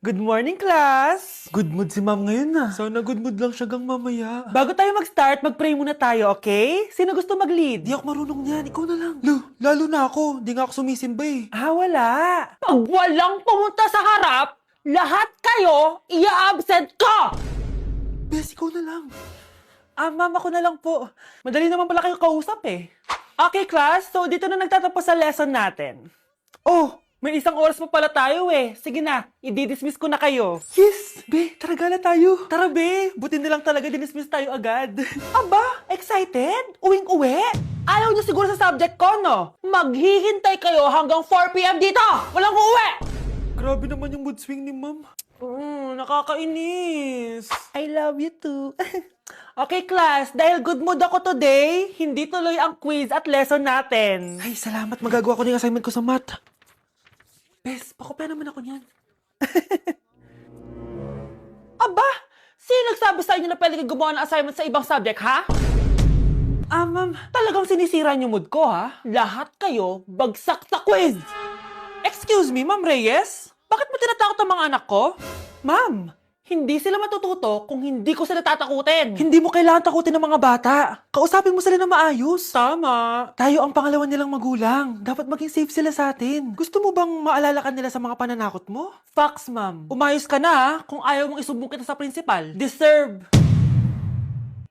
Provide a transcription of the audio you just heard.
Good morning, class! Good mood si ma'am ngayon na. Sana good mood lang siya gang mamaya. Bago tayo mag-start, mag-pray muna tayo, okay? Sino gusto mag-lead? Di ako marunong niyan, ikaw na lang. Lalo na ako, di nga ako sumisimba eh. Wala. Pag walang pumunta sa harap, lahat kayo, iya-absent ko! Bes, ikaw na lang. Ma'am, ako na lang po. Madali naman pala kayo kausap eh. Okay, class. So, dito na nagtatapos sa lesson natin. Oh, may isang oras pa pala tayo eh. Sige na, i-dismiss ko na kayo. Yes! Be, tara gala tayo. Tara be, buti nilang talaga dinismiss tayo agad. Aba, excited? Uwing-uwi? Ayaw niyo siguro sa subject ko, no? Maghihintay kayo hanggang 4 p.m. dito! Walang uuwi! Grabe naman yung mood swing ni ma'am. Nakakainis. I love you too. Okay, class. Dahil good mood ako today, hindi tuloy ang quiz at lesson natin. Ay, salamat. Magagawa ko na yung assignment ko sa math. Bes, pakopya naman ako niyan. Aba, sino nagsabi sa inyo na pwede kayo gumawa ng assignment sa ibang subject, ha? Ma'am, talagang sinisira niyo mood ko, ha? Lahat kayo bagsak sa quiz! Excuse me, Ma'am Reyes? Bakit mo tinatakot ang mga anak ko? Ma'am, hindi sila matututo kung hindi ko sila tatakutin. Hindi mo kailangan takutin ng mga bata. Kausapin mo sila na maayos. Tama. Tayo ang pangalawa nilang magulang. Dapat maging safe sila sa atin. Gusto mo bang maalala ka nila sa mga pananakot mo? Facts, ma'am. Umayos ka na, ha? Kung ayaw mong isumbong kita sa principal. Deserve.